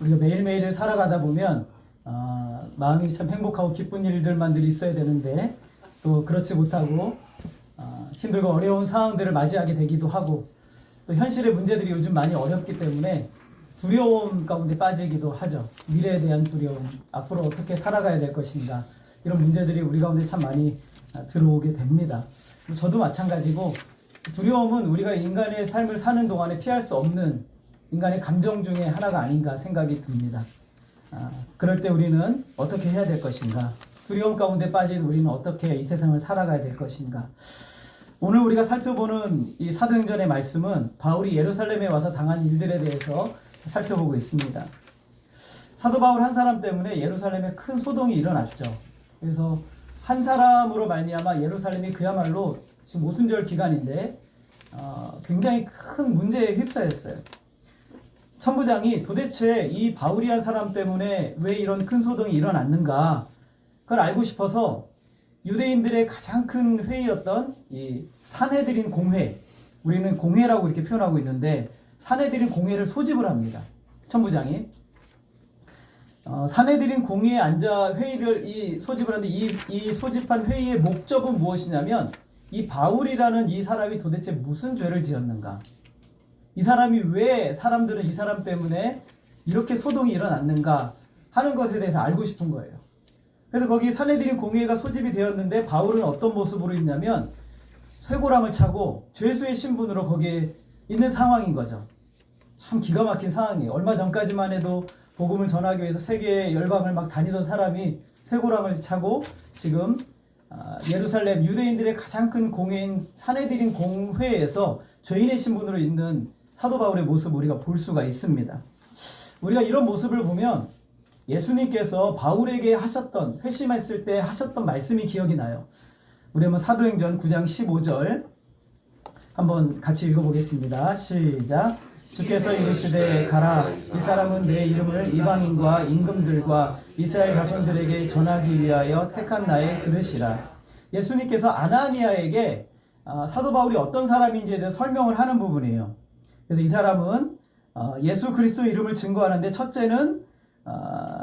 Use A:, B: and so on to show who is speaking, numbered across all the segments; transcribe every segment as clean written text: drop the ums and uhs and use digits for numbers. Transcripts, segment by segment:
A: 우리가 매일매일을 살아가다 보면 마음이 참 행복하고 기쁜 일들만 늘 있어야 되는데 또 그렇지 못하고 힘들고 어려운 상황들을 맞이하게 되기도 하고 또 현실의 문제들이 요즘 많이 어렵기 때문에 두려움 가운데 빠지기도 하죠. 미래에 대한 두려움, 앞으로 어떻게 살아가야 될 것인가, 이런 문제들이 우리 가운데 참 많이 들어오게 됩니다. 저도 마찬가지고 두려움은 우리가 인간의 삶을 사는 동안에 피할 수 없는 인간의 감정 중에 하나가 아닌가 생각이 듭니다. 그럴 때 우리는 어떻게 해야 될 것인가, 두려움 가운데 빠진 우리는 어떻게 이 세상을 살아가야 될 것인가. 오늘 우리가 살펴보는 이 사도행전의 말씀은 바울이 예루살렘에 와서 당한 일들에 대해서 살펴보고 있습니다. 사도 바울 한 사람 때문에 예루살렘에 큰 소동이 일어났죠. 그래서 한 사람으로 말미암아 예루살렘이 그야말로 지금 오순절 기간인데 굉장히 큰 문제에 휩싸였어요. 천부장이 도대체 이 바울이란 사람 때문에 왜 이런 큰 소동이 일어났는가, 그걸 알고 싶어서 유대인들의 가장 큰 회의였던 이 산헤드린 공회, 우리는 공회라고 이렇게 표현하고 있는데 산헤드린 공회를 소집을 합니다. 천부장이 산헤드린 공회에 앉아 회의를 소집을 하는데 이 소집한 회의의 목적은 무엇이냐면 이 바울이라는 이 사람이 도대체 무슨 죄를 지었는가, 이 사람이 왜 사람들은 이 사람 때문에 이렇게 소동이 일어났는가 하는 것에 대해서 알고 싶은 거예요. 그래서 거기 산헤드린 공회가 소집이 되었는데 바울은 어떤 모습으로 있냐면 쇠고랑을 차고 죄수의 신분으로 거기에 있는 상황인 거죠. 참 기가 막힌 상황이에요. 얼마 전까지만 해도 복음을 전하기 위해서 세계 열방을 막 다니던 사람이 쇠고랑을 차고 지금 예루살렘 유대인들의 가장 큰 공회인 산헤드린 공회에서 죄인의 신분으로 있는 사도 바울의 모습을 우리가 볼 수가 있습니다. 우리가 이런 모습을 보면 예수님께서 바울에게 하셨던, 회심했을 때 하셨던 말씀이 기억이 나요. 우리 한번 사도행전 9장 15절 한번 같이 읽어보겠습니다. 시작. 주께서 이르시되 가라, 이 사람은 내 이름을 이방인과 임금들과 이스라엘 자손들에게 전하기 위하여 택한 나의 그릇이라. 예수님께서 아나니아에게 사도 바울이 어떤 사람인지에 대해서 설명을 하는 부분이에요. 그래서 이 사람은 예수 그리스도 이름을 증거하는데 첫째는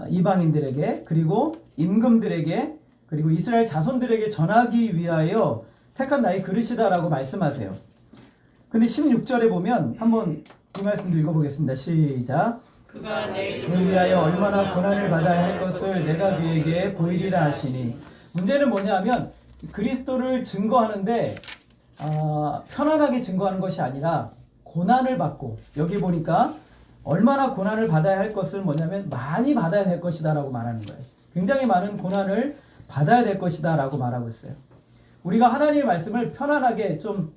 A: 이방인들에게, 그리고 임금들에게, 그리고 이스라엘 자손들에게 전하기 위하여 택한 나의 그릇이다라고 말씀하세요. 근데 16절에 보면 한번 이 말씀도 읽어보겠습니다. 시작.
B: 그가 내
A: 이를 위하여 얼마나 고난을 받아야 할 것을 내가 그에게 보이리라 하시니. 문제는 뭐냐면 그리스도를 증거하는데 편안하게 증거하는 것이 아니라 고난을 받고, 여기 보니까 얼마나 고난을 받아야 할 것을 뭐냐면 많이 받아야 될 것이다 라고 말하는 거예요. 굉장히 많은 고난을 받아야 될 것이다 라고 말하고 있어요. 우리가 하나님의 말씀을 편안하게 좀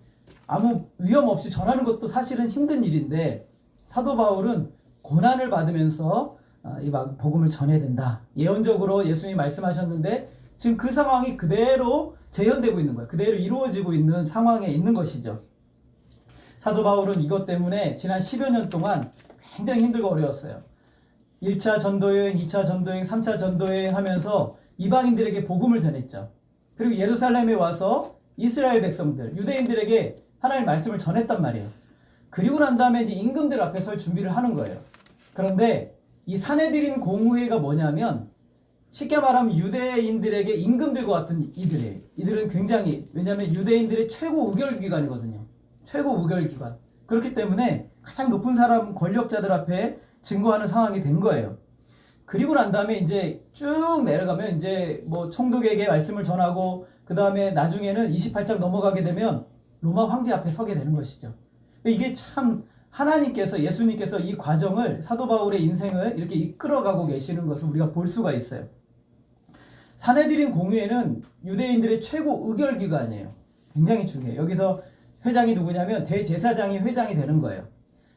A: 아무 위험 없이 전하는 것도 사실은 힘든 일인데 사도 바울은 고난을 받으면서 이 복음을 전해야 된다. 예언적으로 예수님이 말씀하셨는데 지금 그 상황이 그대로 재현되고 있는 거예요. 그대로 이루어지고 있는 상황에 있는 것이죠. 사도 바울은 이것 때문에 지난 10여 년 동안 굉장히 힘들고 어려웠어요. 1차 전도여행, 2차 전도여행, 3차 전도여행 하면서 이방인들에게 복음을 전했죠. 그리고 예루살렘에 와서 이스라엘 백성들, 유대인들에게 하나님의 말씀을 전했단 말이에요. 그리고 난 다음에 이제 임금들 앞에 설 준비를 하는 거예요. 그런데 이 산헤드린 공회가 뭐냐면 쉽게 말하면 유대인들에게 임금들과 같은 이들이에요. 이들은 굉장히, 왜냐하면 유대인들의 최고 우결기관이거든요. 최고 우결기관. 그렇기 때문에 가장 높은 사람, 권력자들 앞에 증거하는 상황이 된 거예요. 그리고 난 다음에 이제 쭉 내려가면 이제 뭐 총독에게 말씀을 전하고 그 다음에 나중에는 28장 넘어가게 되면 로마 황제 앞에 서게 되는 것이죠. 이게 참 하나님께서, 예수님께서 이 과정을, 사도 바울의 인생을 이렇게 이끌어가고 계시는 것을 우리가 볼 수가 있어요. 산헤드린 공회는 유대인들의 최고 의결기관이에요. 굉장히 중요해요. 여기서 회장이 누구냐면 대제사장이 회장이 되는 거예요.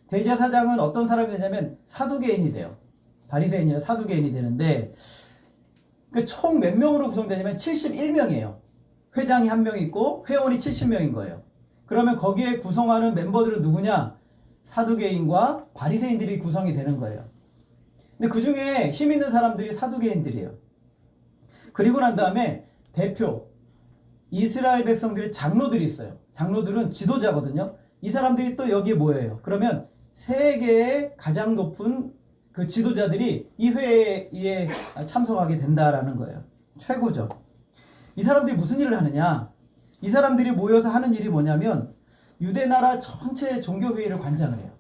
A: 대제사장은 어떤 사람이 되냐면 사두개인이 돼요. 바리새인이나 사두개인이 되는데 총 몇 명으로 구성되냐면 71명이에요. 회장이 한 명 있고 회원이 70명인 거예요. 그러면 거기에 구성하는 멤버들은 누구냐? 사두개인과 바리새인들이 구성이 되는 거예요. 근데 그 중에 힘 있는 사람들이 사두개인들이에요. 그리고 난 다음에 대표, 이스라엘 백성들의 장로들이 있어요. 장로들은 지도자거든요. 이 사람들이 또 여기에 모여요. 그러면 세계의 가장 높은 그 지도자들이 이 회의에 참석하게 된다라는 거예요. 최고죠. 이 사람들이 무슨 일을 하느냐? 이 사람들이 모여서 하는 일이 뭐냐면 유대 나라 전체 종교 회의를 관장을 해요.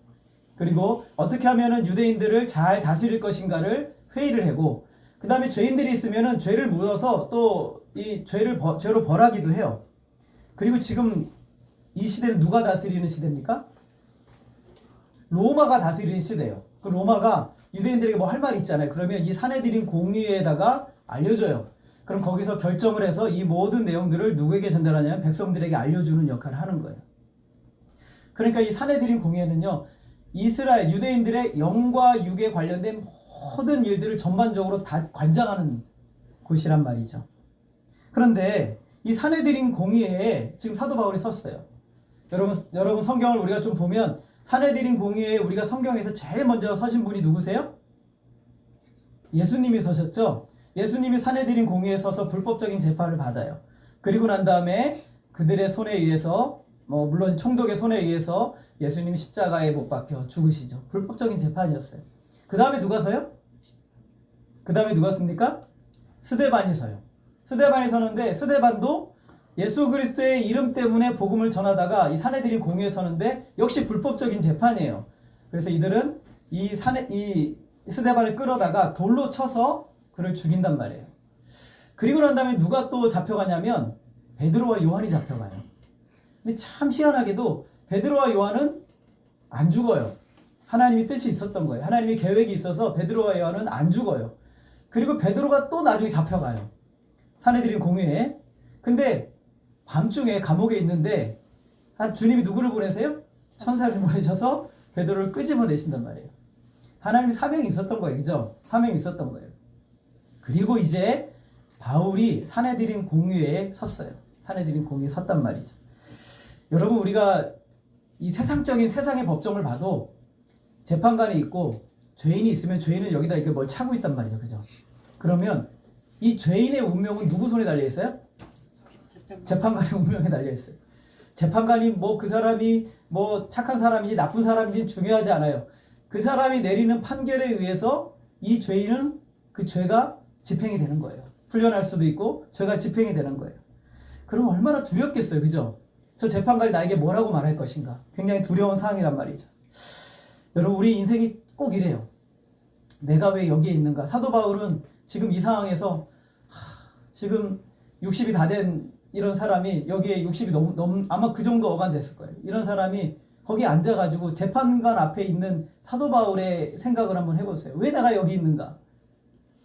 A: 그리고 어떻게 하면은 유대인들을 잘 다스릴 것인가를 회의를 하고, 그 다음에 죄인들이 있으면은 죄를 물어서 또 이 죄로 벌하기도 해요. 그리고 지금 이 시대는 누가 다스리는 시대입니까? 로마가 다스리는 시대예요. 그 로마가 유대인들에게 뭐 할 말이 있잖아요. 그러면 이 산헤드린 공의회에다가 알려줘요. 그럼 거기서 결정을 해서 이 모든 내용들을 누구에게 전달하냐면 백성들에게 알려주는 역할을 하는 거예요. 그러니까 이 산헤드린 공의회는요, 이스라엘 유대인들의 영과 육에 관련된 모든 일들을 전반적으로 다 관장하는 곳이란 말이죠. 그런데 이 산헤드린 공의회에 지금 사도 바울이 섰어요. 여러분 성경을 우리가 좀 보면 산헤드린 공의회에 우리가 성경에서 제일 먼저 서신 분이 누구세요? 예수님이 서셨죠. 예수님이 산헤드린 공의회에 서서 불법적인 재판을 받아요. 그리고 난 다음에 그들의 손에 의해서 물론 총독의 손에 의해서 예수님이 십자가에 못 박혀 죽으시죠. 불법적인 재판이었어요. 그 다음에 누가 서요? 그 다음에 누가 씁니까? 스데반이 서요. 스데반이 서는데 스데반도 예수 그리스도의 이름 때문에 복음을 전하다가 이 산헤드린 공의회에 서는데 역시 불법적인 재판이에요. 그래서 이들은 이 스데반을 끌어다가 돌로 쳐서 그를 죽인단 말이에요. 그리고 난 다음에 누가 또 잡혀가냐면 베드로와 요한이 잡혀가요. 근데 참 희한하게도 베드로와 요한은 안 죽어요. 하나님이 뜻이 있었던 거예요. 하나님이 계획이 있어서 베드로와 요한은 안 죽어요. 그리고 베드로가 또 나중에 잡혀가요. 산헤드린 공회에. 근데 밤중에 감옥에 있는데 주님이 누구를 보내세요? 천사를 보내셔서 베드로를 끄집어내신단 말이에요. 하나님이 사명이 있었던 거예요. 그죠? 사명이 있었던 거예요. 그리고 이제 바울이 산헤드린 공회에 섰어요. 산헤드린 공회에 섰단 말이죠. 여러분, 우리가 이 세상의 법정을 봐도 재판관이 있고 죄인이 있으면 죄인은 여기다 이렇게 뭘 차고 있단 말이죠. 그죠? 그러면 이 죄인의 운명은 누구 손에 달려 있어요? 재판관의 운명에 달려 있어요. 재판관이 그 사람이 착한 사람인지 나쁜 사람인지 중요하지 않아요. 그 사람이 내리는 판결에 의해서 이 죄인은 그 죄가 집행이 되는 거예요. 풀려날 수도 있고 죄가 집행이 되는 거예요. 그럼 얼마나 두렵겠어요. 그죠? 저 재판관이 나에게 뭐라고 말할 것인가? 굉장히 두려운 상황이란 말이죠. 여러분, 우리 인생이 꼭 이래요. 내가 왜 여기에 있는가? 사도 바울은 지금 이 상황에서 지금 60이 다 된 이런 사람이 여기에 60이 너무 아마 그 정도 어간됐을 거예요. 이런 사람이 거기에 앉아가지고 재판관 앞에 있는 사도 바울의 생각을 한번 해보세요. 왜 내가 여기 있는가?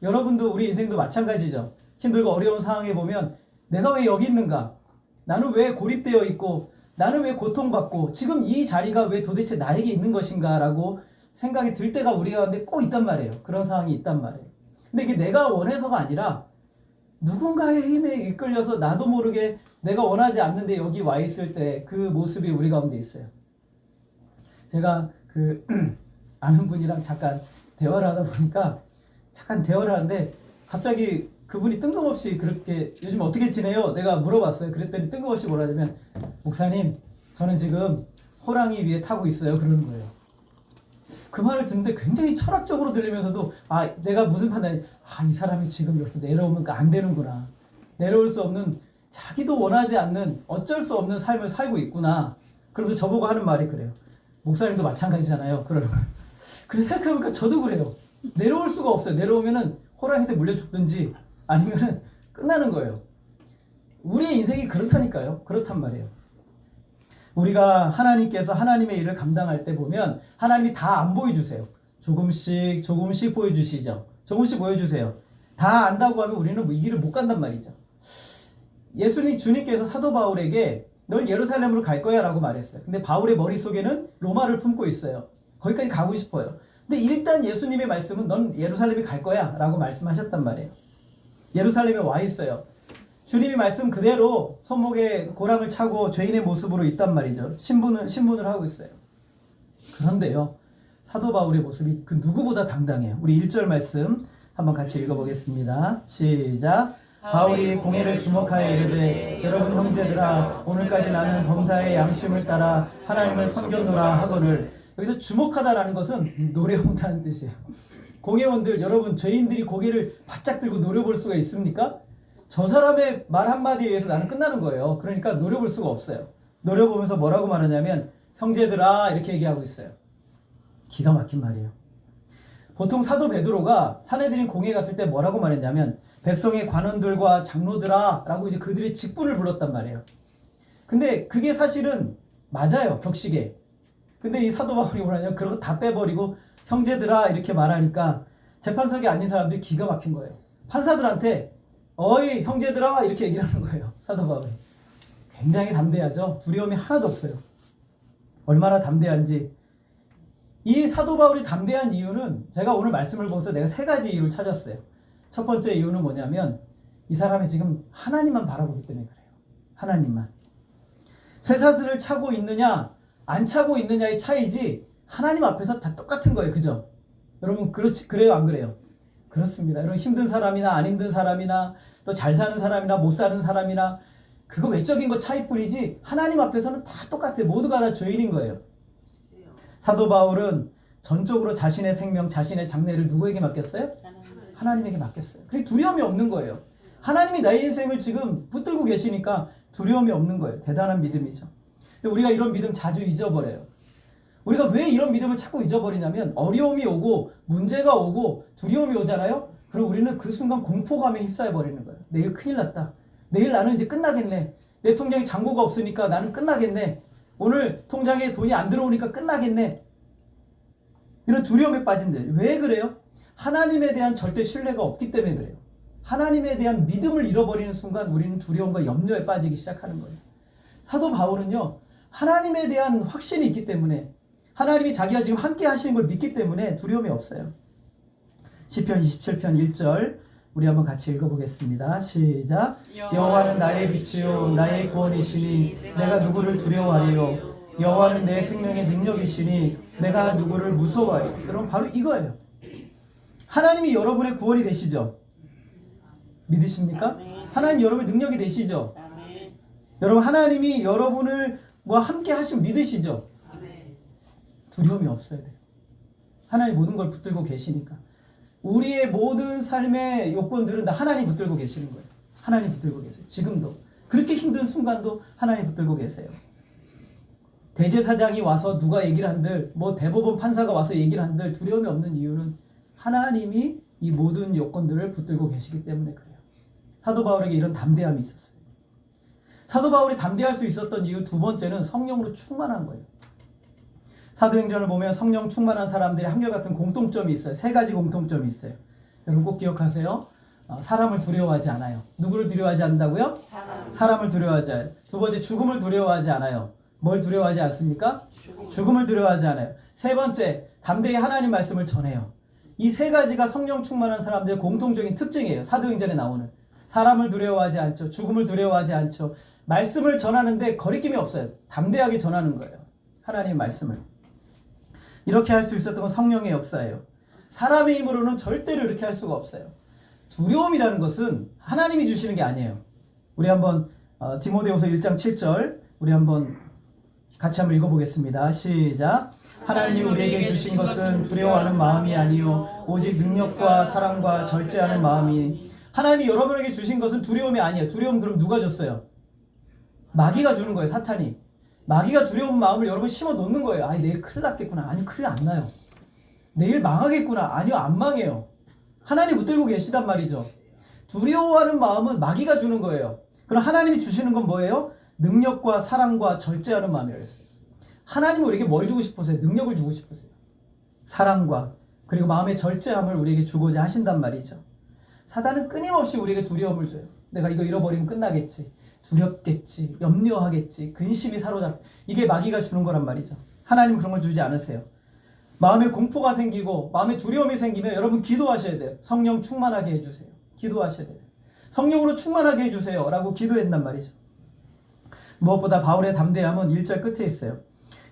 A: 여러분도 우리 인생도 마찬가지죠. 힘들고 어려운 상황에 보면 내가 왜 여기 있는가? 나는 왜 고립되어 있고 나는 왜 고통받고 지금 이 자리가 왜 도대체 나에게 있는 것인가 라고 생각이 들 때가 우리 가운데 꼭 있단 말이에요. 그런 상황이 있단 말이에요. 근데 이게 내가 원해서가 아니라 누군가의 힘에 이끌려서 나도 모르게 내가 원하지 않는데 여기 와 있을 때 그 모습이 우리 가운데 있어요. 제가 아는 분이랑 잠깐 대화를 하다 보니까 잠깐 대화를 하는데 갑자기 그분이 뜬금없이 그렇게 요즘 어떻게 지내요? 내가 물어봤어요. 그랬더니 뜬금없이 뭐라 하냐면 목사님, 저는 지금 호랑이 위에 타고 있어요. 그러는 거예요. 그 말을 듣는데 굉장히 철학적으로 들리면서도 내가 무슨 판단이 이 사람이 지금 여기서 내려오면 안 되는구나. 내려올 수 없는 자기도 원하지 않는 어쩔 수 없는 삶을 살고 있구나. 그래서 저보고 하는 말이 그래요. 목사님도 마찬가지잖아요. 그러는 거예요. 그래서 생각해보니까 저도 그래요. 내려올 수가 없어요. 내려오면은 호랑이한테 물려 죽든지 아니면은 끝나는 거예요. 우리의 인생이 그렇다니까요. 그렇단 말이에요. 우리가 하나님께서 하나님의 일을 감당할 때 보면 하나님이 다 안 보여주세요. 조금씩 보여주시죠. 조금씩 보여주세요. 다 안다고 하면 우리는 이 길을 못 간단 말이죠. 주님께서 사도 바울에게 널 예루살렘으로 갈 거야 라고 말했어요. 근데 바울의 머릿속에는 로마를 품고 있어요. 거기까지 가고 싶어요. 근데 일단 예수님의 말씀은 넌 예루살렘에 갈 거야 라고 말씀하셨단 말이에요. 예루살렘에 와 있어요. 주님이 말씀 그대로 손목에 고랑을 차고 죄인의 모습으로 있단 말이죠. 신분을 하고 있어요. 그런데요, 사도 바울의 모습이 그 누구보다 당당해요. 우리 1절 말씀 한번 같이 읽어보겠습니다. 시작. 바울이 공회를 주목하여 이르되 여러분 형제들아, 오늘까지 나는 범사의 양심을 따라 하나님을 섬겼노라 하거늘 여기서 주목하다라는 것은 노려본다는 뜻이에요. 공회원들 여러분, 죄인들이 고개를 바짝 들고 노려볼 수가 있습니까? 저 사람의 말 한마디에 의해서 나는 끝나는 거예요. 그러니까 노려볼 수가 없어요. 노려보면서 뭐라고 말하냐면 형제들아 이렇게 얘기하고 있어요. 기가 막힌 말이에요. 보통 사도 베드로가 사내들인 공회에 갔을 때 뭐라고 말했냐면 백성의 관원들과 장로들아 라고 이제 그들의 직분을 불렀단 말이에요. 근데 그게 사실은 맞아요. 격식에. 근데 이 사도 바울이 뭐라냐면 그런 거 다 빼버리고 형제들아 이렇게 말하니까 재판석에 앉은 사람들이 기가 막힌 거예요. 판사들한테 어이 형제들아 이렇게 얘기를 하는 거예요. 사도 바울이. 굉장히 담대하죠. 두려움이 하나도 없어요. 얼마나 담대한지. 이 사도 바울이 담대한 이유는 제가 오늘 말씀을 보면서 내가 3가지 이유를 찾았어요. 첫 번째 이유는 뭐냐면 이 사람이 지금 하나님만 바라보기 때문에 그래요. 하나님만. 쇠사슬을 차고 있느냐 안 차고 있느냐의 차이지 하나님 앞에서 다 똑같은 거예요. 그죠? 여러분 그래요 안 그래요? 그렇습니다. 여러분 힘든 사람이나 안 힘든 사람이나 또 잘 사는 사람이나 못 사는 사람이나 그거 외적인 거 차이뿐이지 하나님 앞에서는 다 똑같아요. 모두가 다 죄인인 거예요. 사도 바울은 전적으로 자신의 생명, 자신의 장래를 누구에게 맡겼어요? 하나님에게 맡겼어요. 그게 두려움이 없는 거예요. 하나님이 나의 인생을 지금 붙들고 계시니까 두려움이 없는 거예요. 대단한 믿음이죠. 근데 우리가 이런 믿음 자주 잊어버려요. 우리가 왜 이런 믿음을 자꾸 잊어버리냐면 어려움이 오고 문제가 오고 두려움이 오잖아요. 그럼 우리는 그 순간 공포감에 휩싸여 버리는 거예요. 내일 큰일 났다. 내일 나는 이제 끝나겠네. 내 통장에 잔고가 없으니까 나는 끝나겠네. 오늘 통장에 돈이 안 들어오니까 끝나겠네. 이런 두려움에 빠진대. 왜 그래요? 하나님에 대한 절대 신뢰가 없기 때문에 그래요. 하나님에 대한 믿음을 잃어버리는 순간 우리는 두려움과 염려에 빠지기 시작하는 거예요. 사도 바울은요. 하나님에 대한 확신이 있기 때문에 하나님이 자기가 지금 함께 하시는 걸 믿기 때문에 두려움이 없어요. 시편 27편 1절 우리 한번 같이 읽어보겠습니다. 시작. 여호와는 나의 빛이요 나의 구원이시니 내가 누구를 두려워하리요. 여호와는 내 생명의 능력이시니 내가 누구를 무서워하리요. 여러분 바로 이거예요. 하나님이 여러분의 구원이 되시죠? 믿으십니까? 하나님 여러분의 능력이 되시죠? 여러분 하나님이 여러분과 함께 하시면 믿으시죠? 두려움이 없어야 돼요. 하나님 모든 걸 붙들고 계시니까. 우리의 모든 삶의 요건들은 다 하나님 붙들고 계시는 거예요. 하나님 붙들고 계세요. 지금도. 그렇게 힘든 순간도 하나님 붙들고 계세요. 대제사장이 와서 누가 얘기를 한들 뭐 대법원 판사가 와서 얘기를 한들 두려움이 없는 이유는 하나님이 이 모든 요건들을 붙들고 계시기 때문에 그래요. 사도 바울에게 이런 담대함이 있었어요. 사도 바울이 담대할 수 있었던 이유 두 번째는 성령으로 충만한 거예요. 사도행전을 보면 성령 충만한 사람들이 한결같은 공통점이 있어요. 3가지 공통점이 있어요. 여러분 꼭 기억하세요. 사람을 두려워하지 않아요. 누구를 두려워하지 않는다고요? 사람을 두려워하지 않아요. 두 번째 죽음을 두려워하지 않아요. 뭘 두려워하지 않습니까? 죽음을 두려워하지 않아요. 세 번째 담대히 하나님 말씀을 전해요. 이 3가지가 성령 충만한 사람들의 공통적인 특징이에요. 사도행전에 나오는. 사람을 두려워하지 않죠. 죽음을 두려워하지 않죠. 말씀을 전하는데 거리낌이 없어요. 담대하게 전하는 거예요. 하나님의 말씀을. 이렇게 할 수 있었던 건 성령의 역사예요. 사람의 힘으로는 절대로 이렇게 할 수가 없어요. 두려움이라는 것은 하나님이 주시는 게 아니에요. 우리 한번 디모데후서 1장 7절 우리 한번 같이 한번 읽어보겠습니다. 시작. 하나님이 우리에게 주신 것은 두려워하는 마음이 아니요 오직 능력과 사랑과 절제하는 마음이. 하나님이 여러분에게 주신 것은 두려움이 아니에요. 두려움 그럼 누가 줬어요? 마귀가 주는 거예요. 사탄이. 마귀가 두려운 마음을 여러분 심어 놓는 거예요. 아니 내일 큰일 났겠구나. 아니 큰일 안 나요. 내일 망하겠구나. 아니요 안 망해요. 하나님 붙들고 계시단 말이죠. 두려워하는 마음은 마귀가 주는 거예요. 그럼 하나님이 주시는 건 뭐예요? 능력과 사랑과 절제하는 마음이라고 했어요. 하나님은 우리에게 뭘 주고 싶으세요? 능력을 주고 싶으세요. 사랑과 그리고 마음의 절제함을 우리에게 주고자 하신단 말이죠. 사단은 끊임없이 우리에게 두려움을 줘요. 내가 이거 잃어버리면 끝나겠지. 두렵겠지. 염려하겠지. 근심이 사로잡. 이게 마귀가 주는 거란 말이죠. 하나님은 그런 걸 주지 않으세요. 마음에 공포가 생기고 마음에 두려움이 생기면 여러분 기도하셔야 돼요. 성령 충만하게 해주세요. 기도하셔야 돼요. 성령으로 충만하게 해주세요. 라고 기도했단 말이죠. 무엇보다 바울의 담대함은 1절 끝에 있어요.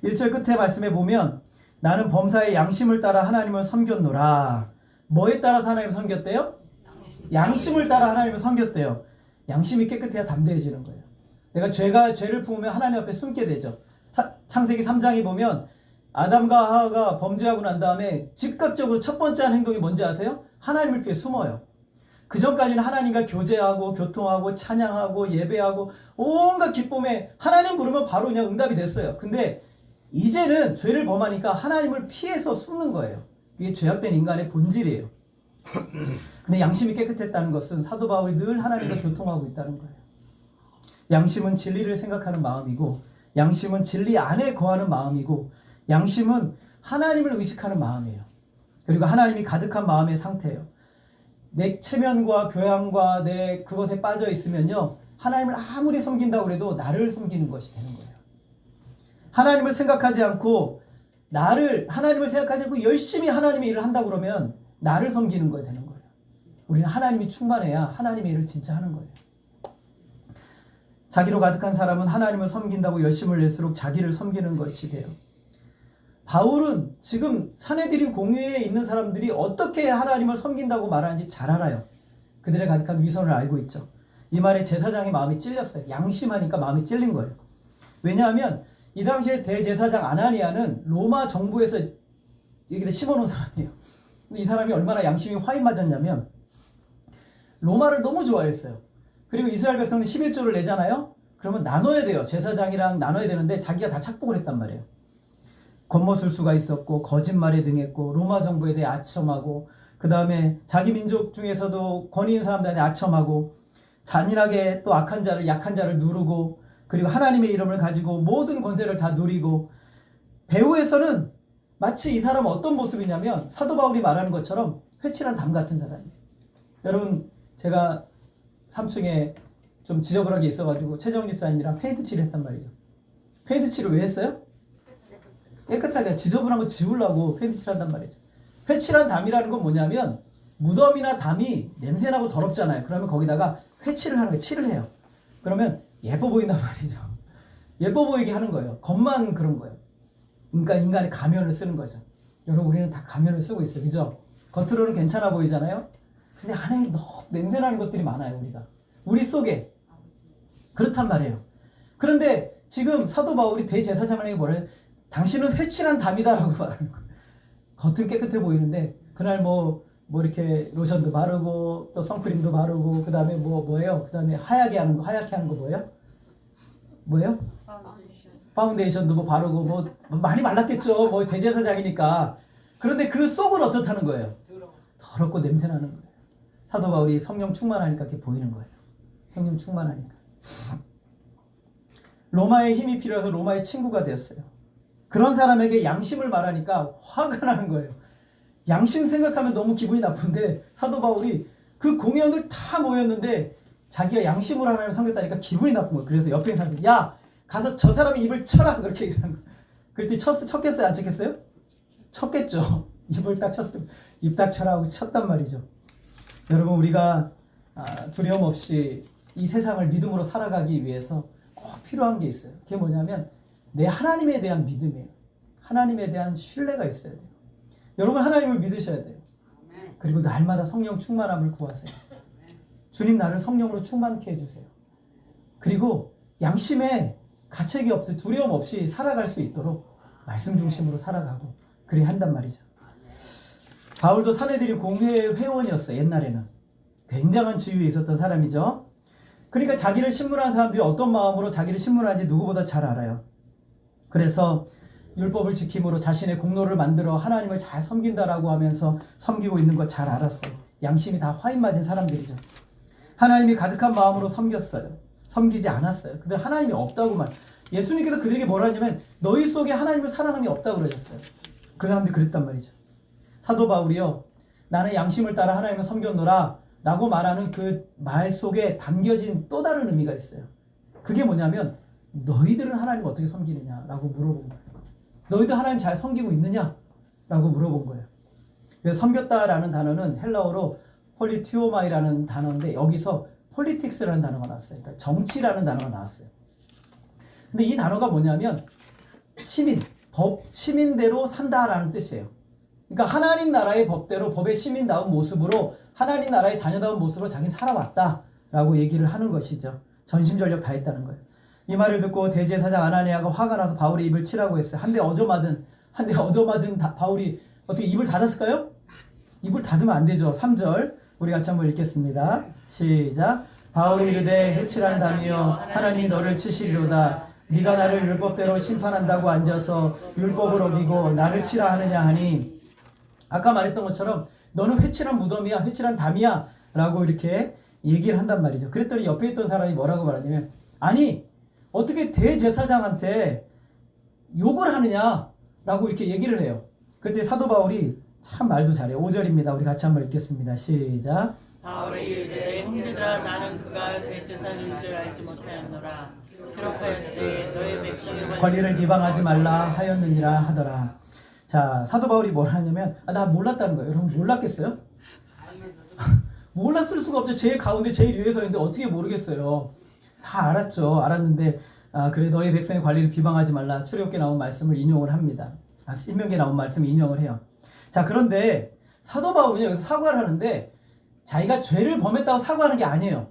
A: 1절 끝에 말씀에 보면 나는 범사의 양심을 따라 하나님을 섬겼노라. 뭐에 따라서 하나님을 섬겼대요? 양심을 따라 하나님을 섬겼대요. 양심이 깨끗해야 담대해지는 거예요. 내가 죄를 품으면 하나님 앞에 숨게 되죠. 창세기 3장에 보면 아담과 하와가 범죄하고 난 다음에 즉각적으로 첫 번째 한 행동이 뭔지 아세요? 하나님을 피해 숨어요. 그 전까지는 하나님과 교제하고 교통하고 찬양하고 예배하고 온갖 기쁨에 하나님 부르면 바로 그냥 응답이 됐어요. 근데 이제는 죄를 범하니까 하나님을 피해서 숨는 거예요. 이게 죄악된 인간의 본질이에요. 근데 양심이 깨끗했다는 것은 사도 바울이 늘 하나님과 교통하고 있다는 거예요. 양심은 진리를 생각하는 마음이고, 양심은 진리 안에 거하는 마음이고, 양심은 하나님을 의식하는 마음이에요. 그리고 하나님이 가득한 마음의 상태예요. 내 체면과 교양과 내 그것에 빠져 있으면요, 하나님을 아무리 섬긴다고 해도 나를 섬기는 것이 되는 거예요. 하나님을 생각하지 않고 하나님을 생각하지 않고 열심히 하나님의 일을 한다고 그러면 나를 섬기는 거에 되는 거예요. 우리는 하나님이 충만해야 하나님의 일을 진짜 하는 거예요. 자기로 가득한 사람은 하나님을 섬긴다고 열심을 낼수록 자기를 섬기는 것이 돼요. 바울은 지금 사내들인 공회에 있는 사람들이 어떻게 하나님을 섬긴다고 말하는지 잘 알아요. 그들의 가득한 위선을 알고 있죠. 이 말에 제사장의 마음이 찔렸어요. 양심하니까 마음이 찔린 거예요. 왜냐하면 이 당시에 대제사장 아나니아는 로마 정부에서 여기다 심어놓은 사람이에요. 근데 이 사람이 얼마나 양심이 화인 맞았냐면 로마를 너무 좋아했어요. 그리고 이스라엘 백성은 11조를 내잖아요. 그러면 나눠야 돼요. 제사장이랑 나눠야 되는데 자기가 다 착복을 했단 말이에요. 권모술수가 있었고 거짓말에 등했고 로마 정부에 대해 아첨하고, 그 다음에 자기 민족 중에서도 권위 있는 사람들한테 아첨하고, 잔인하게 또 악한 자를 약한 자를 누르고, 그리고 하나님의 이름을 가지고 모든 권세를 다 누리고, 배후에서는 마치 이 사람은 어떤 모습이냐면 사도 바울이 말하는 것처럼 회칠한 담 같은 사람이에요. 여러분, 제가 3층에 좀 지저분하게 있어가지고 최정 집사님이랑 페인트 칠을 했단 말이죠. 페인트 칠을 왜 했어요? 깨끗하게 지저분한 거 지우려고 페인트 칠한단 말이죠. 회칠한 담이라는 건 뭐냐면 무덤이나 담이 냄새나고 더럽잖아요. 그러면 거기다가 회칠을 하는 거예요. 칠을 해요. 그러면 예뻐 보인단 말이죠. 예뻐 보이게 하는 거예요. 겉만 그런 거예요. 그러니까 인간의 가면을 쓰는 거죠. 여러분, 우리는 다 가면을 쓰고 있어요. 그죠? 겉으로는 괜찮아 보이잖아요. 근데 안에 너무 냄새나는 것들이 많아요. 우리 속에. 그렇단 말이에요. 그런데 지금 사도 바울이 대제사장에게 뭐래요? 당신은 회칠한 담이다라고 말하는 거예요. 겉은 깨끗해 보이는데 그날 뭐 이렇게 로션도 바르고 또 선크림도 바르고, 그 다음에 뭐예요? 그 다음에 하얗게 하는 거 뭐예요? 파운데이션도 뭐 바르고 뭐 많이 말랐겠죠. 뭐 대제사장이니까. 그런데 그 속은 어떻다는 거예요? 더럽고 냄새나는 거예요. 사도 바울이 성령 충만하니까 이렇게 보이는 거예요. 성령 충만하니까. 로마의 힘이 필요해서 로마의 친구가 되었어요. 그런 사람에게 양심을 말하니까 화가 나는 거예요. 양심 생각하면 너무 기분이 나쁜데 사도 바울이 그 공회원들 다 모였는데 자기가 양심으로 하나님을 섬겼다니까 기분이 나쁜 거예요. 그래서 옆에 있는 사람들이 야, 가서 저 사람의 입을 쳐라, 그렇게 얘기하는 거예요. 그랬더니 쳤겠어요? 안 쳤겠어요? 쳤겠죠. 입을 딱 쳤을 때 입 딱 쳐라 하고 쳤단 말이죠. 여러분, 우리가 두려움 없이 이 세상을 믿음으로 살아가기 위해서 꼭 필요한 게 있어요. 그게 뭐냐면 내 하나님에 대한 믿음이에요. 하나님에 대한 신뢰가 있어야 돼요. 여러분, 하나님을 믿으셔야 돼요. 그리고 날마다 성령 충만함을 구하세요. 주님, 나를 성령으로 충만케 해주세요. 그리고 양심에 가책이 없이 두려움 없이 살아갈 수 있도록 말씀 중심으로 살아가고 그래야 한단 말이죠. 바울도 사내들이 공회 회원이었어요. 옛날에는 굉장한 지위에 있었던 사람이죠. 그러니까 자기를 신문하는 사람들이 어떤 마음으로 자기를 신문하는지 누구보다 잘 알아요. 그래서 율법을 지킴으로 자신의 공로를 만들어 하나님을 잘 섬긴다라고 하면서 섬기고 있는 거 잘 알았어요. 양심이 다 화인 맞은 사람들이죠. 하나님이 가득한 마음으로 섬겼어요. 섬기지 않았어요. 그들 하나님이 없다고만. 예수님께서 그들에게 뭐라 하냐면 너희 속에 하나님을 사랑함이 없다고 그러셨어요. 그 사람들이 그랬단 말이죠. 사도 바울이요, 나는 양심을 따라 하나님을 섬겼노라 라고 말하는 그 말 속에 담겨진 또 다른 의미가 있어요. 그게 뭐냐면 너희들은 하나님을 어떻게 섬기느냐라고 물어본 거예요. 너희도 하나님 잘 섬기고 있느냐라고 물어본 거예요. 그래서 섬겼다라는 단어는 헬라어로 폴리티오마이라는 단어인데 여기서 폴리틱스라는 단어가 나왔어요. 그러니까 정치라는 단어가 나왔어요. 근데 이 단어가 뭐냐면 시민대로 산다라는 뜻이에요. 그러니까 하나님 나라의 법대로 법의 시민다운 모습으로 하나님 나라의 자녀다운 모습으로 자기는 살아왔다라고 얘기를 하는 것이죠. 전심전력 다했다는 거예요. 이 말을 듣고 대제사장 아나니아가 화가 나서 바울의 입을 치라고 했어요. 한 대 얻어맞은 한 대 얻어맞은 바울이 어떻게 입을 닫았을까요? 입을 닫으면 안 되죠. 3절 우리 같이 한번 읽겠습니다. 시작. 바울이 이르되 해치란다며 하나님이 너를 치시리로다. 네가 나를 율법대로 심판한다고 앉아서 율법을 어기고 나를 치라 하느냐 하니, 아까 말했던 것처럼 너는 회칠한 무덤이야, 회칠한 담이야 라고 이렇게 얘기를 한단 말이죠. 그랬더니 옆에 있던 사람이 뭐라고 말하냐면, 아니 어떻게 대제사장한테 욕을 하느냐 라고 이렇게 얘기를 해요. 그때 사도 바울이 참 말도 잘해요. 5절입니다. 우리 같이 한번 읽겠습니다. 시작.
B: 바울이 이르되 형제들아 나는 그가 대제사장인 줄 알지 못하였노라. 그렇하였으되 너희 백성의
A: 권리를 비방하지 말라 하였느니라 하더라. 자, 사도 바울이 뭘 하냐면, 나 몰랐다는 거예요. 여러분 몰랐겠어요? 몰랐을 수가 없죠. 제일 가운데 제일 위에 서 있는데 어떻게 모르겠어요. 다 알았죠. 알았는데 그래 너희 백성의 관리를 비방하지 말라. 출애굽기에 나온 말씀을 인용을 합니다. 신명기에 나온 말씀을 인용을 해요. 자, 그런데 사도 바울은 여기서 사과를 하는데 자기가 죄를 범했다고 사과하는 게 아니에요.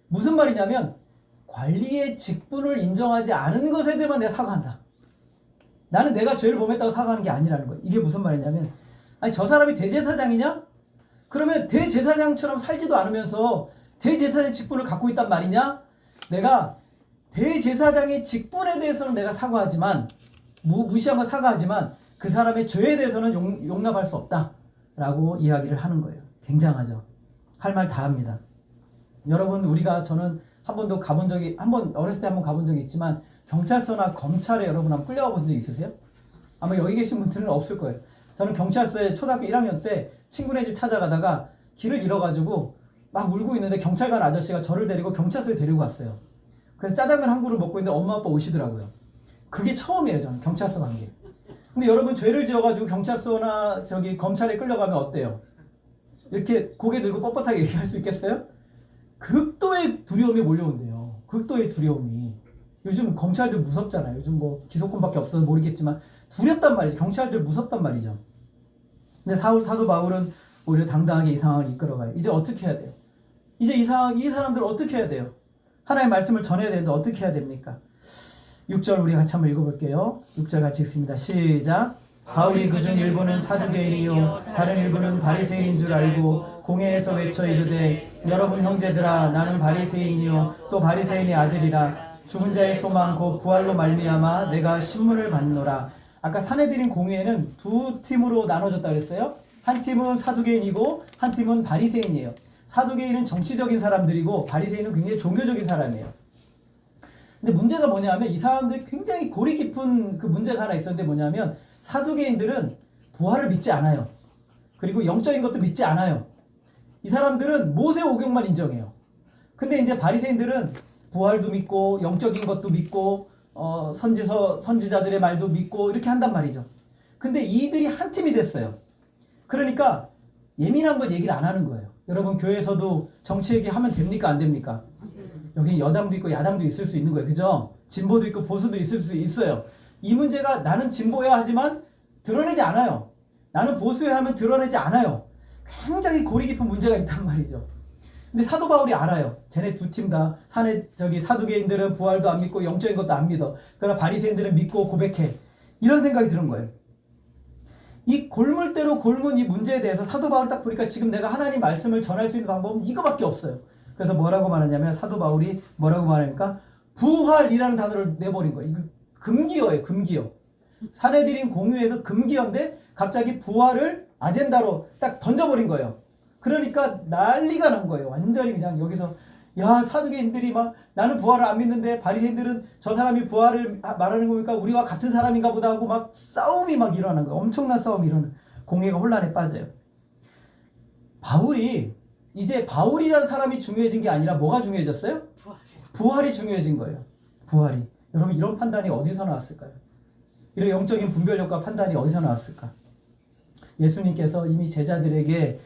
A: 무슨 말이냐면 관리의 직분을 인정하지 않은 것에 대해만 내가 사과한다. 나는 내가 죄를 범했다고 사과하는 게 아니라는 거예요. 이게 무슨 말이냐면, 아니 저 사람이 대제사장이냐? 그러면 대제사장처럼 살지도 않으면서 대제사장 직분을 갖고 있단 말이냐? 내가 대제사장의 직분에 대해서는 내가 사과하지만 무시한 거 사과하지만 그 사람의 죄에 대해서는 용납할 수 없다라고 이야기를 하는 거예요. 굉장하죠. 할 말 다 합니다. 여러분 저는 한 번도 가본 적이 어렸을 때 한 번 가본 적이 있지만 경찰서나 검찰에 여러분 한번 끌려가 본 적 있으세요? 아마 여기 계신 분들은 없을 거예요. 저는 경찰서에 초등학교 1학년 때 친구네 집 찾아가다가 길을 잃어가지고 막 울고 있는데 경찰관 아저씨가 저를 데리고 경찰서에 데리고 갔어요. 그래서 짜장면 한 그릇 먹고 있는데 엄마 아빠 오시더라고요. 그게 처음이에요. 저는 경찰서 간 게. 근데 여러분 죄를 지어가지고 경찰서나 검찰에 끌려가면 어때요? 이렇게 고개 들고 뻣뻣하게 얘기할 수 있겠어요? 극도의 두려움이 몰려온대요. 극도의 두려움이. 요즘 검찰들 무섭잖아요. 요즘 뭐 기소권밖에 없어서 모르겠지만 두렵단 말이죠. 경찰들 무섭단 말이죠. 근데 사도 바울은 오히려 당당하게 이 상황을 이끌어가요. 이제 어떻게 해야 돼요? 이제 이 사람들 어떻게 해야 돼요? 하나님의 말씀을 전해야 되는데 어떻게 해야 됩니까? 6절 우리 같이 한번 읽어볼게요. 6절 같이 읽습니다. 시작. 바울이 그중 일부는 사두개인이요 다른 일부는 바리새인인 줄 알고 공회에서 외쳐 이르되 여러분 형제들아 나는 바리새인이요 또 바리새인의 아들이라. 죽은 자의 소망 곧 부활로 말미암아 내가 신문을 받노라. 아까 사내들인 공회에는 두 팀으로 나눠졌다 그랬어요. 한 팀은 사두개인이고 한 팀은 바리새인이에요. 사두개인은 정치적인 사람들이고 바리새인은 굉장히 종교적인 사람이에요. 근데 문제가 뭐냐면 이 사람들이 굉장히 골이 깊은 그 문제가 하나 있었는데 뭐냐면 사두개인들은 부활을 믿지 않아요. 그리고 영적인 것도 믿지 않아요. 이 사람들은 모세 오경만 인정해요. 근데 이제 바리새인들은 부활도 믿고 영적인 것도 믿고 선지자들의 말도 믿고 이렇게 한단 말이죠. 근데 이들이 한 팀이 됐어요. 그러니까 예민한 건 얘기를 안 하는 거예요. 여러분 교회에서도 정치 얘기하면 됩니까? 안 됩니까? 여기 여당도 있고 야당도 있을 수 있는 거예요. 그죠? 진보도 있고 보수도 있을 수 있어요. 이 문제가 나는 진보야 하지만 드러내지 않아요. 나는 보수야 하면 드러내지 않아요. 굉장히 골이 깊은 문제가 있단 말이죠. 근데 사도 바울이 알아요. 쟤네 두 팀 다 사두개인들은 부활도 안 믿고 영적인 것도 안 믿어. 그러나 바리새인들은 믿고 고백해. 이런 생각이 드는 거예요. 이 골물대로 골문 이 문제에 대해서 사도 바울을 딱 보니까 지금 내가 하나님 말씀을 전할 수 있는 방법은 이거밖에 없어요. 그래서 뭐라고 말하냐면 사도 바울이 뭐라고 말하니까 부활이라는 단어를 내버린 거예요. 이거 금기어예요. 금기어. 사내들인 공유에서 금기어인데 갑자기 부활을 아젠다로 딱 던져버린 거예요. 그러니까 난리가 난 거예요. 완전히 그냥 여기서 야 사두개인들이 막 나는 부활을 안 믿는데 바리새인들은 저 사람이 부활을 말하는 거니까 우리와 같은 사람인가 보다 하고 막 싸움이 막 일어나는 거예요. 엄청난 싸움이 일어나는 공회가 혼란에 빠져요. 이제 바울이라는 사람이 중요해진 게 아니라 뭐가 중요해졌어요? 부활이 중요해진 거예요. 부활이. 여러분 이런 판단이 어디서 나왔을까요? 이런 영적인 분별력과 판단이 어디서 나왔을까? 예수님께서 이미 제자들에게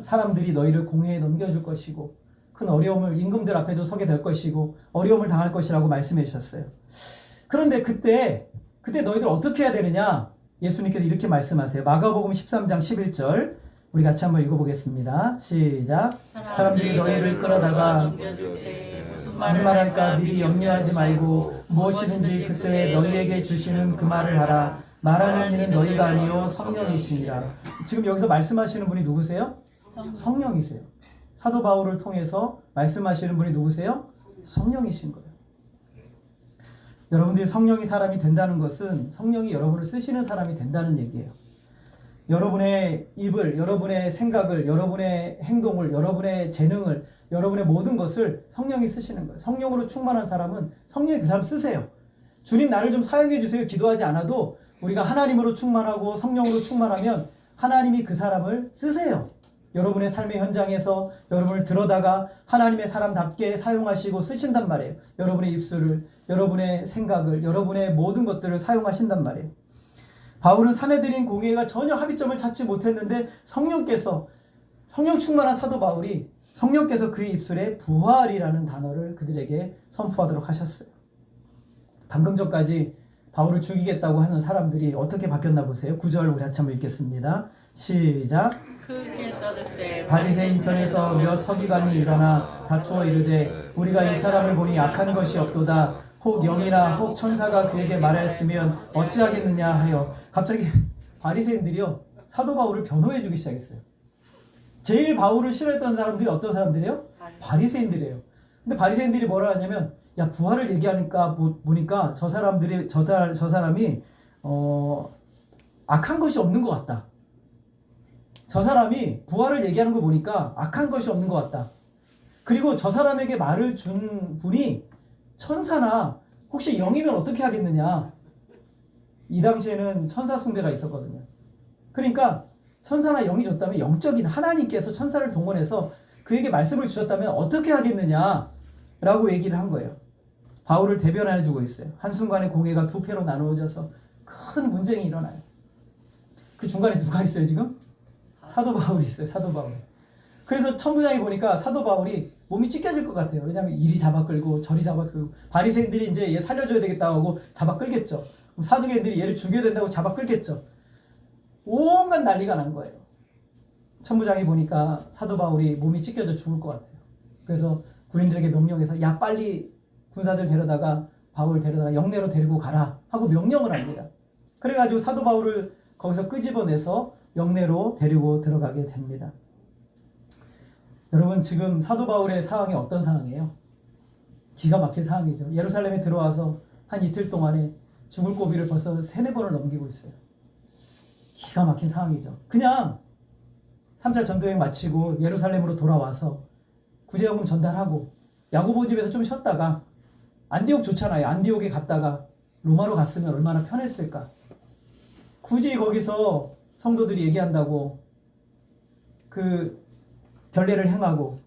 A: 사람들이 너희를 공회에 넘겨줄 것이고 큰 어려움을 임금들 앞에도 서게 될 것이고 어려움을 당할 것이라고 말씀해 주셨어요. 그런데 그때 너희들 어떻게 해야 되느냐? 예수님께서 이렇게 말씀하세요. 마가복음 13장 11절 우리 같이 한번 읽어보겠습니다. 시작. 사람들이 너희를 끌어다가 무슨 말을 할까 미리 염려하지 말고 무엇이든지 그때 너희에게 주시는 그 말을 하라. 말하는 이는 너희가 아니요 성령이시니라. 지금 여기서 말씀하시는 분이 누구세요? 성령이세요. 사도 바울을 통해서 말씀하시는 분이 누구세요? 성령이신 거예요. 여러분들이 성령이 사람이 된다는 것은 성령이 여러분을 쓰시는 사람이 된다는 얘기예요. 여러분의 입을, 여러분의 생각을, 여러분의 행동을, 여러분의 재능을, 여러분의 모든 것을 성령이 쓰시는 거예요. 성령으로 충만한 사람은 성령이 그 사람 쓰세요. 주님 나를 좀 사용해 주세요 기도하지 않아도 우리가 하나님으로 충만하고 성령으로 충만하면 하나님이 그 사람을 쓰세요. 여러분의 삶의 현장에서 여러분을 들어다가 하나님의 사람답게 사용하시고 쓰신단 말이에요. 여러분의 입술을, 여러분의 생각을, 여러분의 모든 것들을 사용하신단 말이에요. 바울은 사내들인 공회가 전혀 합의점을 찾지 못했는데 성령 충만한 사도 바울이 성령께서 그의 입술에 부활이라는 단어를 그들에게 선포하도록 하셨어요. 방금 전까지 바울을 죽이겠다고 하는 사람들이 어떻게 바뀌었나 보세요. 9절 우리 한참 읽겠습니다. 시작.
B: 크게 떠들 때
A: 바리새인 편에서 몇 서기관이 일어나 다투어 이르되 우리가 이 사람을 보니 악한 것이 없도다. 혹 영이나 혹 천사가 그에게 말하였으면 어찌하겠느냐 하여 갑자기 바리새인들이요 사도 바울을 변호해 주기 시작했어요. 제일 바울을 싫어했던 사람들이 어떤 사람들이에요? 바리새인들이에요. 근데 바리새인들이 뭐라 하냐면 야 부활을 얘기하니까 보니까 저 사람이 악한 것이 없는 것 같다. 저 사람이 부활을 얘기하는 거 보니까 악한 것이 없는 것 같다. 그리고 저 사람에게 말을 준 분이 천사나 혹시 영이면 어떻게 하겠느냐. 이 당시에는 천사 숭배가 있었거든요. 그러니까 천사나 영이 줬다면 영적인 하나님께서 천사를 동원해서 그에게 말씀을 주셨다면 어떻게 하겠느냐라고 얘기를 한 거예요. 바울을 대변해 주고 있어요. 한순간에 공회가 두 패로 나누어져서 큰 분쟁이 일어나요. 그 중간에 누가 있어요 지금? 사도 바울이 있어요. 사도 바울. 그래서 천부장이 보니까 사도 바울이 몸이 찢겨질 것 같아요. 왜냐하면 이리 잡아 끌고 저리 잡아 끌고 바리새인들이 이제 얘 살려줘야 되겠다고 하고 잡아 끌겠죠. 사두개인들이 얘를 죽여야 된다고 잡아 끌겠죠. 온갖 난리가 난 거예요. 천부장이 보니까 사도 바울이 몸이 찢겨져 죽을 것 같아요. 그래서 군인들에게 명령해서 야 빨리 군사들 데려다가 바울 데려다가 영내로 데리고 가라 하고 명령을 합니다. 그래가지고 사도 바울을 거기서 끄집어내서 영내로 데리고 들어가게 됩니다. 여러분 지금 사도 바울의 상황이 어떤 상황이에요? 기가 막힌 상황이죠. 예루살렘에 들어와서 한 이틀 동안에 죽을 고비를 벌써 3-4번을 넘기고 있어요. 기가 막힌 상황이죠. 그냥 3차 전도여행 마치고 예루살렘으로 돌아와서 구제연금 전달하고 야고보 집에서 좀 쉬었다가 안디옥 좋잖아요. 안디옥에 갔다가 로마로 갔으면 얼마나 편했을까. 굳이 거기서 성도들이 얘기한다고 그 결례를 행하고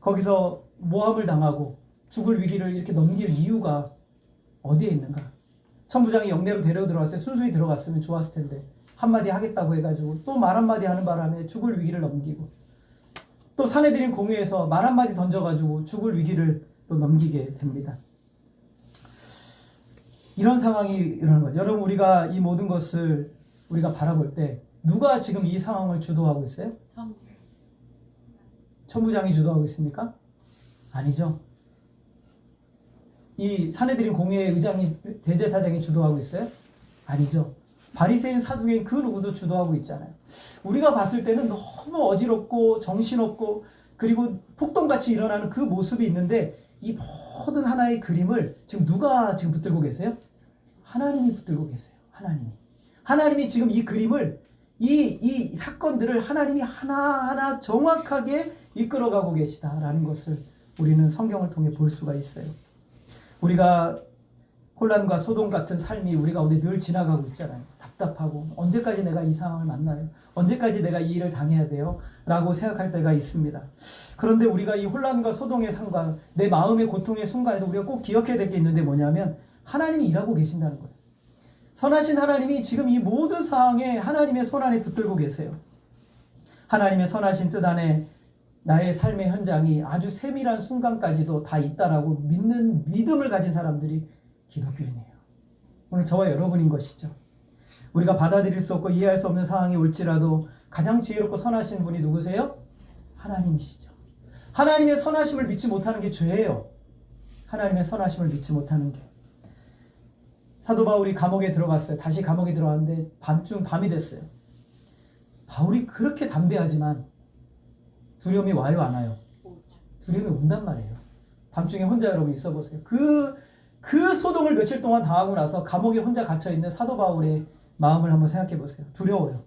A: 거기서 모함을 당하고 죽을 위기를 이렇게 넘길 이유가 어디에 있는가. 천부장이 영내로 데려 들어왔을 때 순순히 들어갔으면 좋았을 텐데 한마디 하겠다고 해가지고 또 말 한마디 하는 바람에 죽을 위기를 넘기고 또 사내들인 공회에서 말 한마디 던져가지고 죽을 위기를 또 넘기게 됩니다. 이런 상황이 일어나는 거죠. 여러분 우리가 이 모든 것을 우리가 바라볼 때 누가 지금 이 상황을 주도하고 있어요? 천부장이 주도하고 있습니까? 아니죠. 이 사내들인 공회의 의장이 대제사장이 주도하고 있어요? 아니죠. 바리새인 사두개인 그 누구도 주도하고 있잖아요. 우리가 봤을 때는 너무 어지럽고 정신없고 그리고 폭동같이 일어나는 그 모습이 있는데 이 모든 하나의 그림을 지금 누가 지금 붙들고 계세요? 하나님이 붙들고 계세요. 하나님이 지금 이 그림을 이 사건들을 하나님이 하나하나 정확하게 이끌어가고 계시다라는 것을 우리는 성경을 통해 볼 수가 있어요. 우리가 혼란과 소동 같은 삶이 우리 가운데 늘 지나가고 있잖아요. 답답하고 언제까지 내가 이 상황을 만나요? 언제까지 내가 이 일을 당해야 돼요? 라고 생각할 때가 있습니다. 그런데 우리가 이 혼란과 소동의 상관, 내 마음의 고통의 순간에도 우리가 꼭 기억해야 될 게 있는데 뭐냐면 하나님이 일하고 계신다는 거예요. 선하신 하나님이 지금 이 모든 상황에 하나님의 손 안에 붙들고 계세요. 하나님의 선하신 뜻 안에 나의 삶의 현장이 아주 세밀한 순간까지도 다 있다라고 믿는 믿음을 가진 사람들이 기독교인이에요. 오늘 저와 여러분인 것이죠. 우리가 받아들일 수 없고 이해할 수 없는 상황이 올지라도 가장 지혜롭고 선하신 분이 누구세요? 하나님이시죠. 하나님의 선하심을 믿지 못하는 게 죄예요. 하나님의 선하심을 믿지 못하는 게. 사도 바울이 감옥에 들어갔어요. 다시 감옥에 들어갔는데 밤이 됐어요. 바울이 그렇게 담대하지만 두려움이 와요, 안 와요? 두려움이 온단 말이에요. 밤중에 혼자 여러분 있어 보세요. 그 소동을 며칠 동안 당하고 나서 감옥에 혼자 갇혀있는 사도 바울의 마음을 한번 생각해 보세요. 두려워요.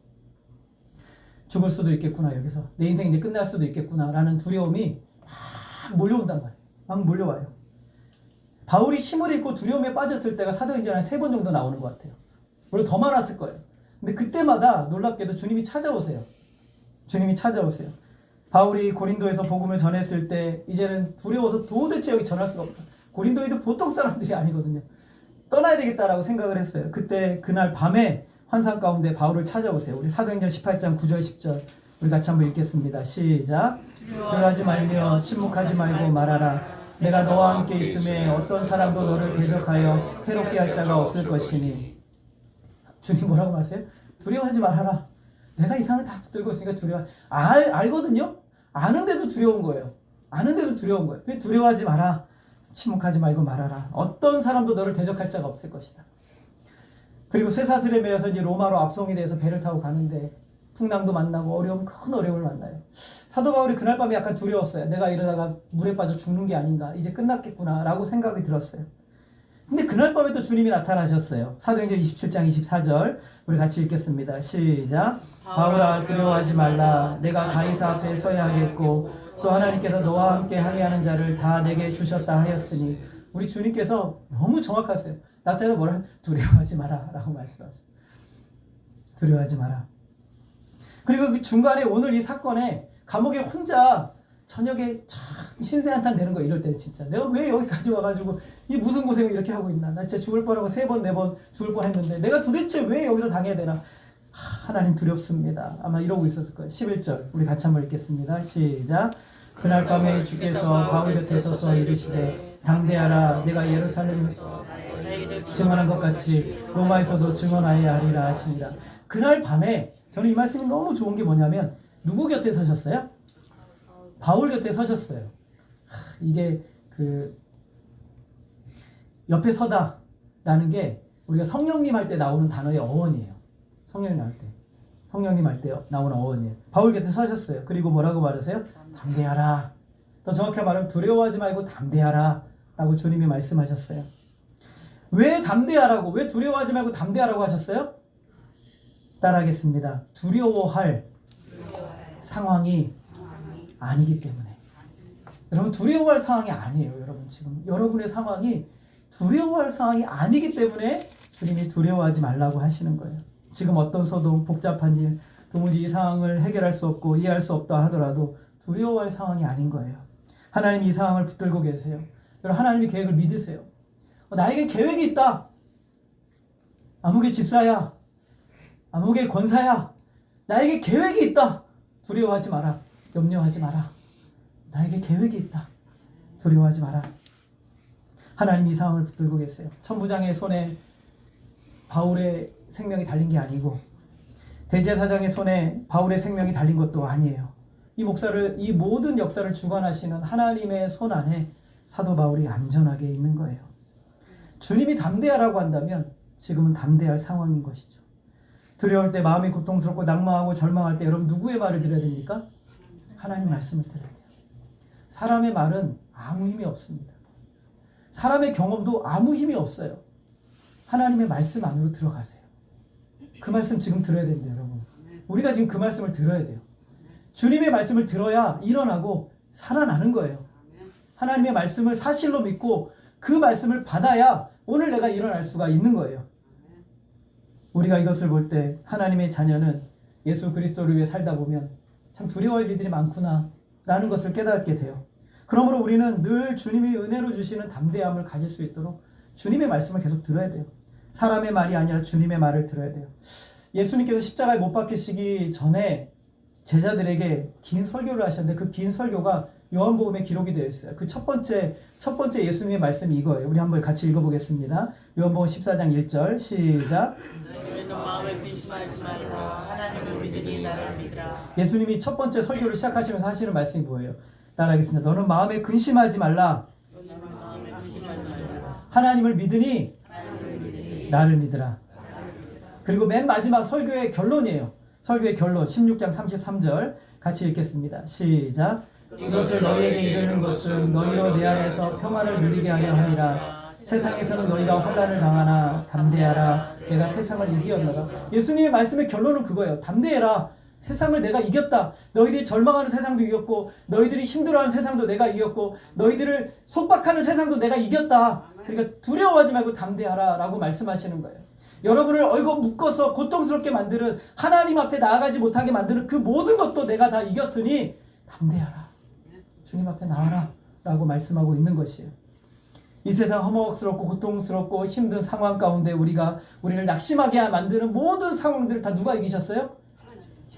A: 죽을 수도 있겠구나, 여기서. 내 인생 이제 끝날 수도 있겠구나 라는 두려움이 막 몰려온단 말이에요. 막 몰려와요. 바울이 힘을 잃고 두려움에 빠졌을 때가 사도행전 한 3번 정도 나오는 것 같아요. 물론 더 많았을 거예요. 근데 그때마다 놀랍게도 주님이 찾아오세요. 주님이 찾아오세요. 바울이 고린도에서 복음을 전했을 때 이제는 두려워서 도대체 여기 전할 수가 없다. 고린도인도 보통 사람들이 아니거든요. 떠나야 되겠다라고 생각을 했어요. 그날 밤에 환상 가운데 바울을 찾아오세요. 우리 사도행전 18장 9절 10절 우리 같이 한번 읽겠습니다. 시작. 두려워하지 말며 침묵하지 말고 말하라. 내가 너와 함께 있음에 어떤 사람도 너를 대적하여 해롭게 할 자가 없을 것이니. 주님 뭐라고 하세요? 두려워하지 말아라. 내가 이 상을 다 붙들고 있으니까 알거든요? 아는데도 두려운 거예요. 아는데도 두려운 거예요. 두려워하지 마라. 침묵하지 말고 말하라. 어떤 사람도 너를 대적할 자가 없을 것이다. 그리고 쇠사슬에 매여서 이제 로마로 압송이 돼서 배를 타고 가는데 풍랑도 만나고 큰 어려움을 만나요. 사도 바울이 그날 밤에 약간 두려웠어요. 내가 이러다가 물에 빠져 죽는 게 아닌가. 이제 끝났겠구나 라고 생각이 들었어요. 근데 그날 밤에 또 주님이 나타나셨어요. 사도행전 27장 24절 우리 같이 읽겠습니다. 시작. 바울아 두려워하지 말라. 내가 가이사 앞에 서야 하겠고 또 하나님께서 너와 함께 하게 하는 자를 다 내게 주셨다 하였으니. 우리 주님께서 너무 정확하세요. 나타나서 뭐라? 두려워하지 마라 라고 말씀하세요. 두려워하지 마라. 그리고 그 중간에 오늘 이 사건에 감옥에 혼자 저녁에 참 신세한탄 되는 거예요. 이럴 때 진짜 내가 왜 여기까지 와가지고 이 무슨 고생을 이렇게 하고 있나. 나 진짜 죽을 뻔하고 3번 4번 죽을 뻔했는데 내가 도대체 왜 여기서 당해야 되나. 하나님 두렵습니다. 아마 이러고 있었을 거예요. 11절 우리 같이 한번 읽겠습니다. 시작. 그날 밤에 주께서 바울 곁에 서서 이르시되 담대하라. 내가 예루살렘에서 증언한 것 같이 로마에서도 증언하여야 하리라 하시니라. 그날 밤에 저는 이 말씀이 너무 좋은 게 뭐냐면 누구 곁에 서셨어요? 바울 곁에 서셨어요. 이게 옆에 서다라는 게 우리가 성령님 할 때 나오는 단어의 어원이에요. 성령님 할 때 나오는 어원이에요. 바울 곁에 서셨어요. 그리고 뭐라고 말하세요? 담대하라. 더 정확히 말하면 두려워하지 말고 담대하라 라고 주님이 말씀하셨어요. 왜 담대하라고, 왜 두려워하지 말고 담대하라고 하셨어요? 따라하겠습니다. 두려워할 상황이 아니기 때문에. 여러분 두려워할 상황이 아니에요. 여러분 지금 여러분의 상황이 두려워할 상황이 아니기 때문에 주님이 두려워하지 말라고 하시는 거예요. 지금 어떤 소동, 복잡한 일, 도무지 이 상황을 해결할 수 없고 이해할 수 없다 하더라도 두려워할 상황이 아닌 거예요. 하나님이 이 상황을 붙들고 계세요. 여러분 하나님의 계획을 믿으세요. 나에게 계획이 있다. 아무개 집사야. 아무개 권사야. 나에게 계획이 있다. 두려워하지 마라. 염려하지 마라. 나에게 계획이 있다. 두려워하지 마라. 하나님이 이 상황을 붙들고 계세요. 천부장의 손에 바울의 생명이 달린 게 아니고 대제사장의 손에 바울의 생명이 달린 것도 아니에요. 이 모든 역사를 주관하시는 하나님의 손 안에 사도 바울이 안전하게 있는 거예요. 주님이 담대하라고 한다면 지금은 담대할 상황인 것이죠. 두려울 때 마음이 고통스럽고 낙망하고 절망할 때 여러분 누구의 말을 들어야 됩니까? 하나님 말씀을 들어야 돼요. 사람의 말은 아무 힘이 없습니다. 사람의 경험도 아무 힘이 없어요. 하나님의 말씀 안으로 들어가세요. 그 말씀 지금 들어야 됩니다, 여러분. 우리가 지금 그 말씀을 들어야 돼요. 주님의 말씀을 들어야 일어나고 살아나는 거예요. 하나님의 말씀을 사실로 믿고 그 말씀을 받아야 오늘 내가 일어날 수가 있는 거예요. 우리가 이것을 볼 때 하나님의 자녀는 예수 그리스도를 위해 살다 보면 참 두려워할 일들이 많구나 라는 것을 깨닫게 돼요. 그러므로 우리는 늘 주님이 은혜로 주시는 담대함을 가질 수 있도록 주님의 말씀을 계속 들어야 돼요. 사람의 말이 아니라 주님의 말을 들어야 돼요. 예수님께서 십자가에 못 박히시기 전에 제자들에게 긴 설교를 하셨는데 그 긴 설교가 요한복음에 기록이 되어 있어요. 그 첫 번째 예수님의 말씀이 이거예요. 우리 한번 같이 읽어보겠습니다. 요한복음 14장 1절 시작.
B: 너희는 마음에 근심하지 말라. 하나님을 믿으니 나를 믿으라.
A: 예수님이 첫 번째 설교를 시작하시면서 하시는 말씀이 뭐예요? 따라하겠습니다. 너는 마음에 근심하지 말라. 하나님을 믿으니 나를 믿으라. 그리고 맨 마지막 설교의 결론이에요. 설교의 결론 16장 33절 같이 읽겠습니다. 시작. 이것을 너희에게 이르는 것은 너희로 내 안에서 평안을 누리게 하려 함이라. 세상에서는 너희가 환난을 당하나 담대하라. 내가 세상을 이기었노라. 예수님의 말씀의 결론은 그거예요. 담대해라. 세상을 내가 이겼다. 너희들이 절망하는 세상도 이겼고 너희들이 힘들어하는 세상도 내가 이겼고 너희들을 속박하는 세상도 내가 이겼다. 그러니까 두려워하지 말고 담대하라 라고 말씀하시는 거예요. 여러분을 얼고 묶어서 고통스럽게 만드는, 하나님 앞에 나아가지 못하게 만드는 그 모든 것도 내가 다 이겼으니 담대하라. 주님 앞에 나와라 라고 말씀하고 있는 것이에요. 이 세상 허무스럽고 고통스럽고 힘든 상황 가운데 우리를 낙심하게 만드는 모든 상황들을 다 누가 이기셨어요?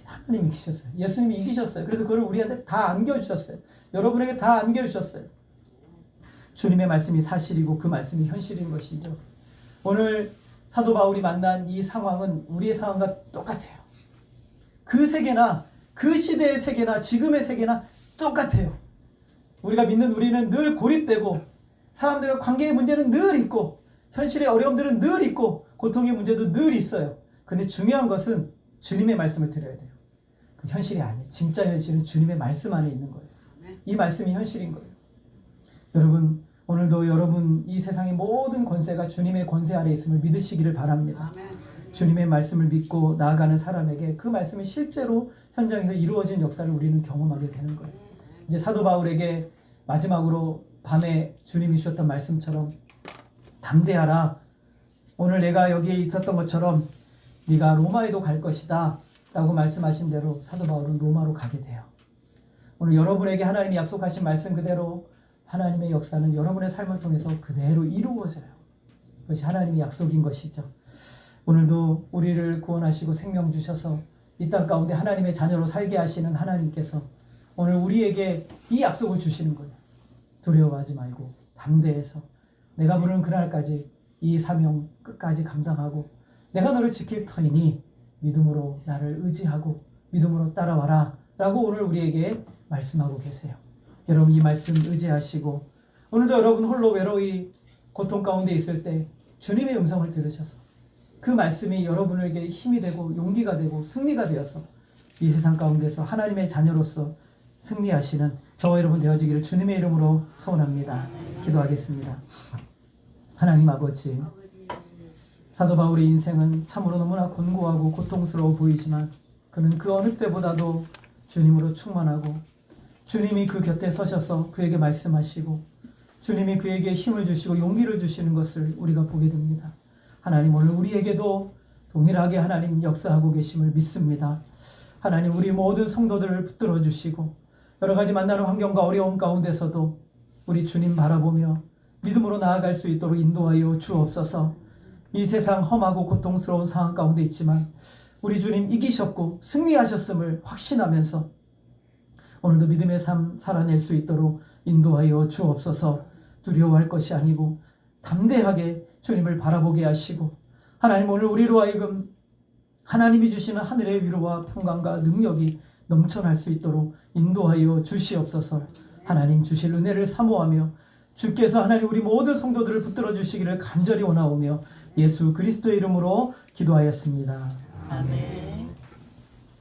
A: 하나님이 이기셨어요. 예수님이 이기셨어요. 그래서 그걸 우리한테 다 안겨주셨어요. 여러분에게 다 안겨주셨어요. 주님의 말씀이 사실이고 그 말씀이 현실인 것이죠. 오늘 사도 바울이 만난 이 상황은 우리의 상황과 똑같아요. 그 세계나 그 시대의 세계나 지금의 세계나 똑같아요. 우리가 믿는 우리는 늘 고립되고 사람들과 관계의 문제는 늘 있고 현실의 어려움들은 늘 있고 고통의 문제도 늘 있어요. 근데 중요한 것은 주님의 말씀을 들어야 돼요. 그 현실이 아니에요. 진짜 현실은 주님의 말씀 안에 있는 거예요. 이 말씀이 현실인 거예요. 여러분, 오늘도 여러분 이 세상의 모든 권세가 주님의 권세 아래 있음을 믿으시기를 바랍니다. 주님의 말씀을 믿고 나아가는 사람에게 그 말씀이 실제로 현장에서 이루어진 역사를 우리는 경험하게 되는 거예요. 이제 사도 바울에게 마지막으로 밤에 주님이 주셨던 말씀처럼 담대하라. 오늘 내가 여기에 있었던 것처럼 네가 로마에도 갈 것이다 라고 말씀하신 대로 사도 바울은 로마로 가게 돼요. 오늘 여러분에게 하나님이 약속하신 말씀 그대로 하나님의 역사는 여러분의 삶을 통해서 그대로 이루어져요. 그것이 하나님의 약속인 것이죠. 오늘도 우리를 구원하시고 생명 주셔서 이 땅 가운데 하나님의 자녀로 살게 하시는 하나님께서 오늘 우리에게 이 약속을 주시는 거예요. 두려워하지 말고 담대해서 내가 부르는 그날까지 이 사명 끝까지 감당하고 내가 너를 지킬 터이니 믿음으로 나를 의지하고 믿음으로 따라와라 라고 오늘 우리에게 말씀하고 계세요. 여러분 이 말씀 의지하시고 오늘도 여러분 홀로 외로이 고통 가운데 있을 때 주님의 음성을 들으셔서 그 말씀이 여러분에게 힘이 되고 용기가 되고 승리가 되어서 이 세상 가운데서 하나님의 자녀로서 승리하시는 저와 여러분 되어지기를 주님의 이름으로 소원합니다. 기도하겠습니다. 하나님 아버지, 사도 바울의 인생은 참으로 너무나 곤고하고 고통스러워 보이지만 그는 그 어느 때보다도 주님으로 충만하고 주님이 그 곁에 서셔서 그에게 말씀하시고 주님이 그에게 힘을 주시고 용기를 주시는 것을 우리가 보게 됩니다. 하나님 오늘 우리에게도 동일하게 하나님 역사하고 계심을 믿습니다. 하나님 우리 모든 성도들을 붙들어 주시고 여러 가지 만나는 환경과 어려움 가운데서도 우리 주님 바라보며 믿음으로 나아갈 수 있도록 인도하여 주옵소서. 이 세상 험하고 고통스러운 상황 가운데 있지만 우리 주님 이기셨고 승리하셨음을 확신하면서 오늘도 믿음의 삶 살아낼 수 있도록 인도하여 주옵소서. 두려워할 것이 아니고 담대하게 주님을 바라보게 하시고 하나님 오늘 우리로 하여금 하나님이 주시는 하늘의 위로와 평강과 능력이 넘쳐날 수 있도록 인도하여 주시옵소서. 하나님 주실 은혜를 사모하며 주께서 하나님 우리 모든 성도들을 붙들어 주시기를 간절히 원하오며 예수 그리스도의 이름으로 기도하였습니다. 아멘.